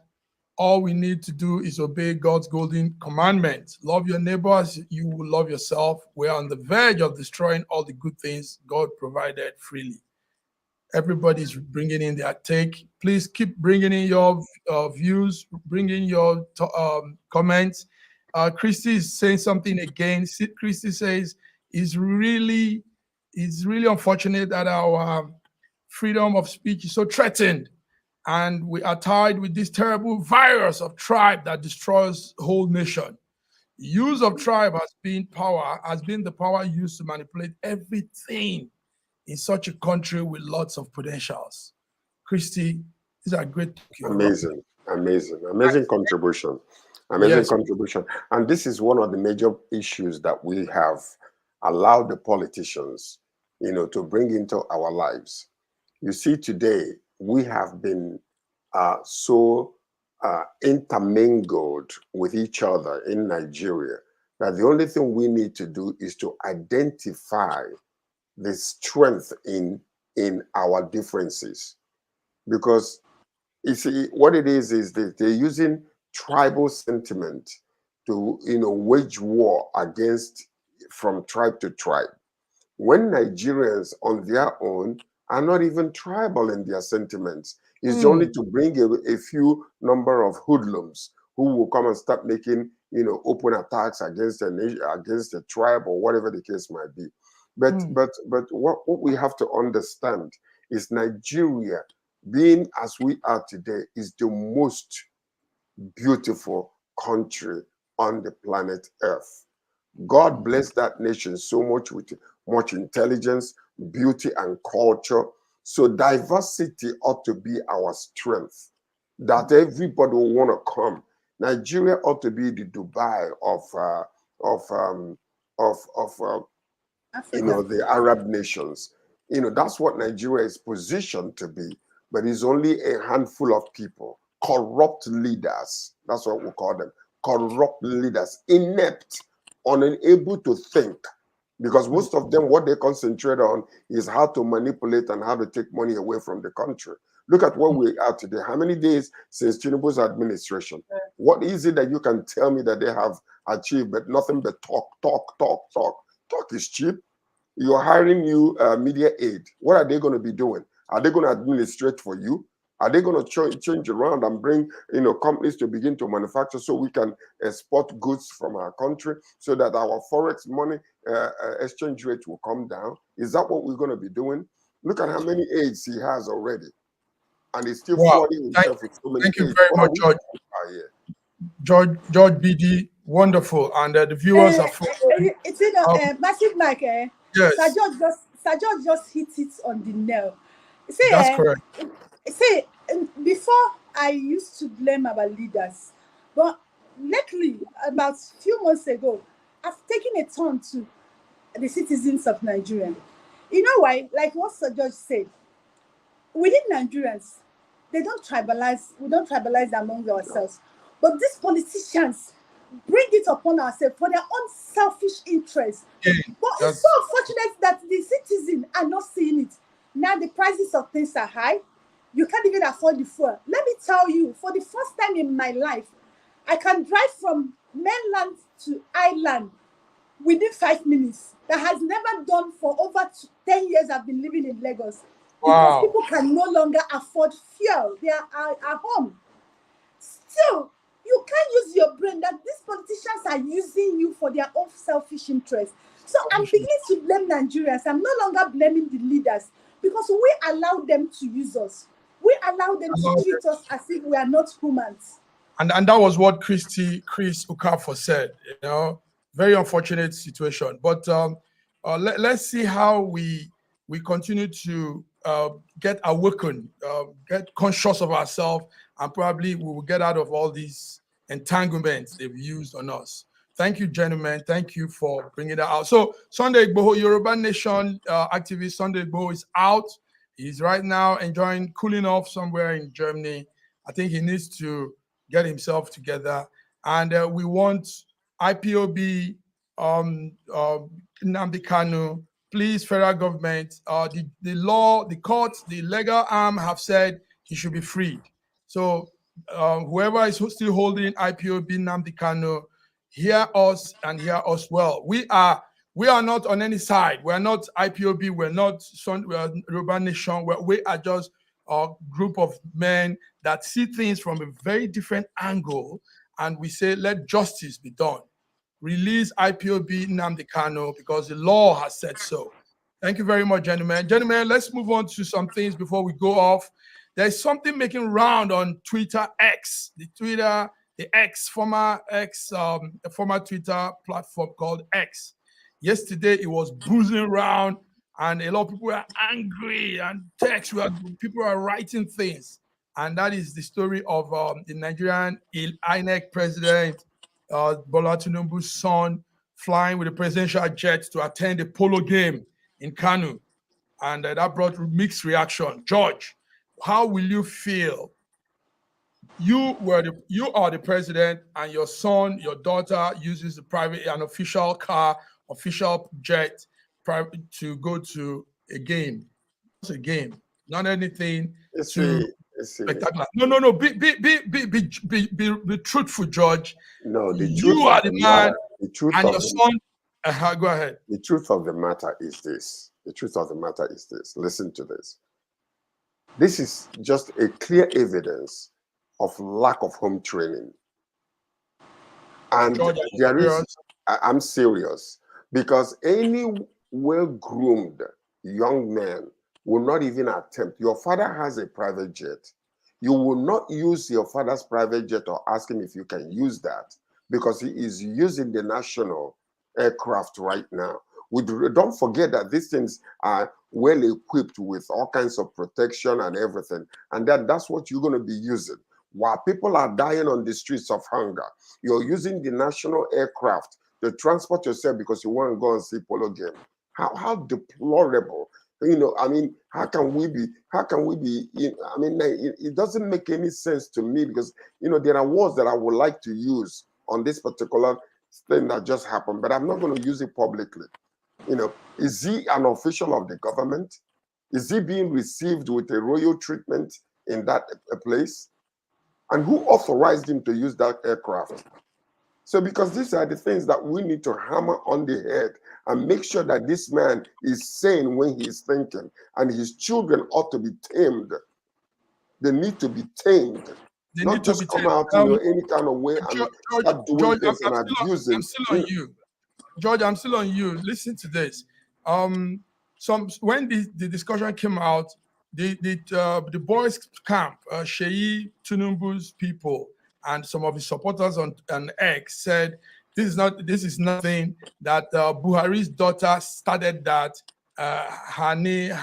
All we need to do is obey God's golden commandment. Love your neighbor as you will love yourself. We're on the verge of destroying all the good things God provided freely. Everybody's bringing in their take. Please keep bringing in your views, bring in your comments. Christy is saying something again. Christy says, it's really unfortunate that our freedom of speech is so threatened. And we are tied with this terrible virus of tribe that destroys whole nation. Use of tribe has been the power used to manipulate everything in such a country with lots of potentials. Christy, these are great. Amazing contribution. Amazing contribution. And this is one of the major issues that we have allowed the politicians, to bring into our lives. You see, today we have been so intermingled with each other in Nigeria that the only thing we need to do is to identify the strength in our differences. Because you see, what it is that they're using tribal sentiment to wage war against from tribe to tribe, when Nigerians on their own are not even tribal in their sentiments. It's only to bring a few number of hoodlums who will come and start making open attacks against a tribe or whatever the case might be. But what we have to understand is Nigeria, being as we are today, is the most beautiful country on the planet Earth. God bless that nation so much with much intelligence, beauty, and culture. So diversity ought to be our strength, that everybody will want to come. Nigeria ought to be the Dubai of the Arab nations. That's what Nigeria is positioned to be, but it's only a handful of people, corrupt leaders. That's what we call them, corrupt leaders, inept, unable to think, because most of them, what they concentrate on is how to manipulate and how to take money away from the country. Look at what we are today. How many days since Tinubu's administration? What is it that you can tell me that they have achieved, but nothing but talk? Talk is cheap. You're hiring new media aid. What are they going to be doing? Are they going to administrate for you? Are they going to change around and bring companies to begin to manufacture so we can export goods from our country so that our Forex money exchange rate will come down? Is that what we're going to be doing? Look at how many aids he has already. And he's still flooding himself with so many aids. Thank you very much, George. George BD, wonderful. And the viewers are full. Massive Mike. Yes. Sir George just hit it on the nail. See, that's correct. See, before I used to blame our leaders, but lately, about a few months ago, I've taken a turn to the citizens of Nigeria. You know why? Like what Sir George said, within Nigerians, we don't tribalize among ourselves. But these politicians bring it upon ourselves for their own selfish interests. But it's so unfortunate that the citizens are not seeing it. Now the prices of things are high. You can't even afford the fuel. Let me tell you, for the first time in my life, I can drive from mainland to island within 5 minutes that has never done for over 10 years I've been living in Lagos, because Wow. people can no longer afford fuel. They are at home. Still, you can't use your brain that these politicians are using you for their own selfish interest. So I'm beginning to blame Nigerians. I'm no longer blaming the leaders, because we allow them to use us. We allow them to treat us as if we are not humans. And that was what Chris Okafor said. Very unfortunate situation. But let's see how we continue to get awakened, get conscious of ourselves, and probably we will get out of all these entanglements they've used on us. Thank you, gentlemen. Thank you for bringing that out. So Sunday Igboho, Yoruba Nation activist Sunday Igboho is out. He's right now enjoying cooling off somewhere in Germany. I think he needs to get himself together. And we want IPOB, Nnamdi Kanu, please, federal government, the law, the courts, the legal arm have said he should be freed. So whoever is still holding IPOB, Nnamdi Kanu, hear us and hear us well. We are not on any side. We're not IPOB. We're not Yoruba Nation. We are just a group of men that see things from a very different angle, and we say, let justice be done. Release IPOB Nnamdi Kanu because the law has said so. Thank you very much, gentlemen. Gentlemen, let's move on to some things before we go off. There's something making round on Twitter X, the former Twitter platform called X. Yesterday, it was boozing around, and a lot of people were angry, and people are writing things. And that is the story of the Nigerian INEC president, Bola Tinubu's son, flying with a presidential jet to attend a polo game in Kanu. And that brought mixed reaction. George, how will you feel? You are the president, and your son, your daughter uses an official car, official jet, to go to a game. It's a game, not anything spectacular. No. Be truthful, George. No, You are the man, and your son. Go ahead. The truth of the matter is this. Listen to this. This is just a clear evidence of lack of home training. And George, I'm serious, because any well-groomed young man will not even attempt. Your father has a private jet. You will not use your father's private jet or ask him if you can use that, because he is using the national aircraft right now. Don't forget that these things are well equipped with all kinds of protection and everything, and that's what you're going to be using. While people are dying on the streets of hunger, you're using the national aircraft to transport yourself because you want to go and see polo game. How deplorable. How can we be, it doesn't make any sense to me, because, there are words that I would like to use on this particular thing that just happened, but I'm not going to use it publicly. Is he an official of the government? Is he being received with a royal treatment in that place? And who authorized him to use that aircraft? So, because these are the things that we need to hammer on the head and make sure that this man is sane when he is thinking, and his children ought to be tamed. They need to be tamed. Not just come out any kind of way and start doing things and abusing. I'm still on you. George, I'm still on you. Listen to this. When the discussion came out, the boys camp, Sheyi Tinubu's people and some of his supporters on X said this is nothing, that Buhari's daughter started that, Hannah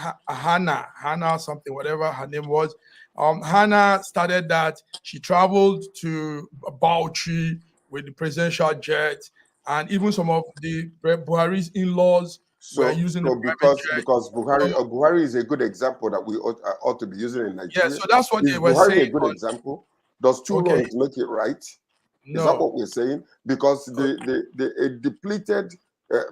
something, whatever her name was. Hannah started that. She traveled to Bauchi with the presidential jet, and even some of the Buhari's in-laws were using the private jet. Because Buhari is a good example that we ought to be using in Nigeria. Yeah, so that's what they were Buhari saying. A good example? Does two wrongs make it right? No. Is that what we're saying? Because a depleted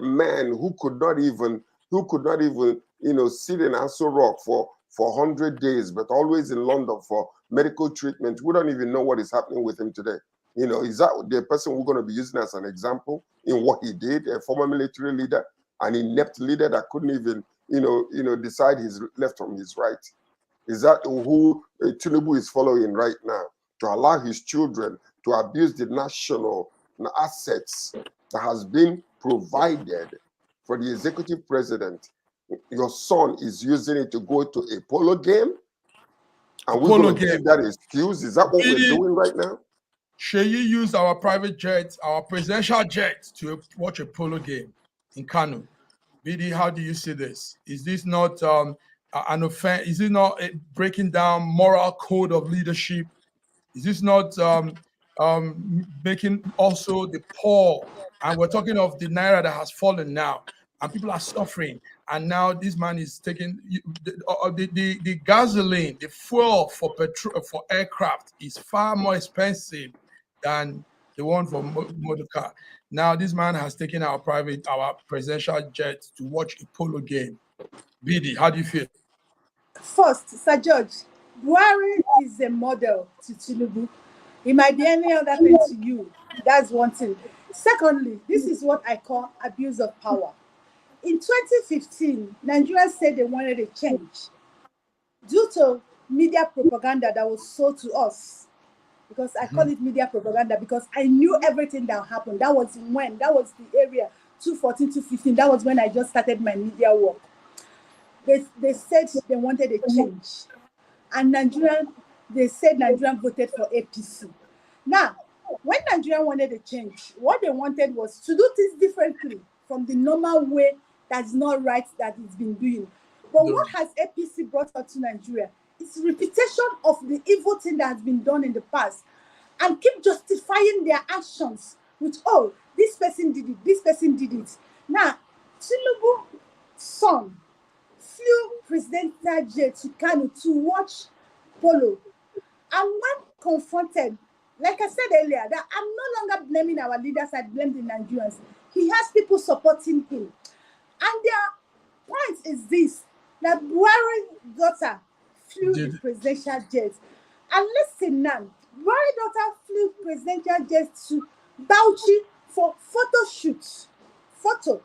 man who could not even sit in Aso Rock for 100 days, but always in London for medical treatment, we don't even know what is happening with him today. You know, is that the person we're going to be using as an example in what he did? A former military leader, an inept leader that couldn't even, decide his left from his right. Is that who Tinubu is following right now? To allow his children to abuse the national assets that has been provided for the executive president. Your son is using it to go to a polo game, and we're going to give that excuse. Is that what we're doing right now? Shall you use our private jet, our presidential jet, to watch a polo game in Kano? BD, how do you see this? Is this not an offense? Is it not breaking down moral code of leadership? Is this not making also the poor? And we're talking of the Naira that has fallen now, and people are suffering. And now this man is taking the gasoline, the fuel for petrol for aircraft is far more expensive than the one for motor car. Now this man has taken our presidential jet to watch a polo game. BD, how do you feel? First, Sir George, Buhari is a model to Tinubu. It might be any other thing to you. That's one thing. Secondly, this is what I call abuse of power. In 2015, Nigerians said they wanted a change due to media propaganda that was sold to us. Because I call it media propaganda because I knew everything that happened. That was the area 2014, 2015. That was when I just started my media work. They said they wanted a change. And they said Nigerian voted for APC. Now, when Nigeria wanted a change, what they wanted was to do things differently from the normal way that's not right that it's been doing. But what has APC brought out to Nigeria? It's repetition of the evil thing that has been done in the past and keep justifying their actions with, oh, this person did it, this person did it. Now, Tinubu's son flew presidential jet to Kano to watch polo. And when confronted, like I said earlier, that I'm no longer blaming our leaders, I blame the Nigerians. He has people supporting him. And their point is this, that Buhari's daughter flew the presidential jet. And listen now, Buhari's daughter flew presidential jet to Bauchi for photo shoot. Photo.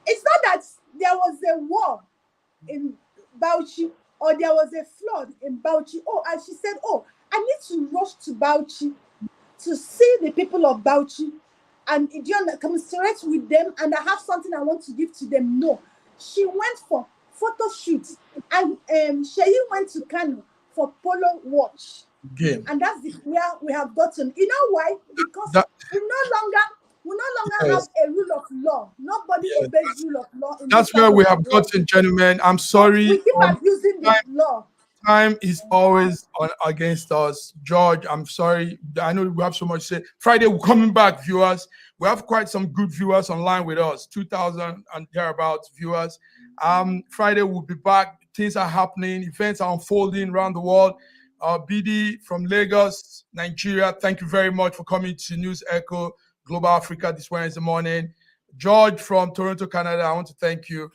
It's not that there was a war in Bauchi or there was a flood in Bauchi. Oh, and she said, oh, I need to rush to Bauchi to see the people of Bauchi and commiserate with them, and I have something I want to give to them. No, she went for photo shoots, and Sheyi went to Kano for polo watch. Game. And that's where we have gotten. You know why? Because we no longer have a rule of law. Nobody obeys rule of law. That's where we have gotten, gentlemen. I'm sorry. We keep abusing the law. Time is always against us. George, I'm sorry. I know we have so much to say. Friday, we're coming back, viewers. We have quite some good viewers online with us, 2,000 and thereabouts viewers. Friday, we'll be back. Things are happening. Events are unfolding around the world. BD from Lagos, Nigeria, thank you very much for coming to News Echo Global Africa this Wednesday morning. George from Toronto, Canada, I want to thank you.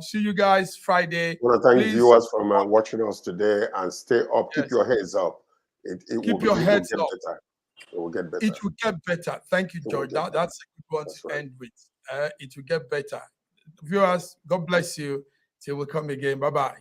See you guys Friday. I want to thank viewers from watching us today, and stay up. Keep your heads up. Keep your heads up. It will get better. It will get better. Thank you, George. That's a good one to end with. It will get better. Viewers, God bless you. Till we come again. Bye-bye.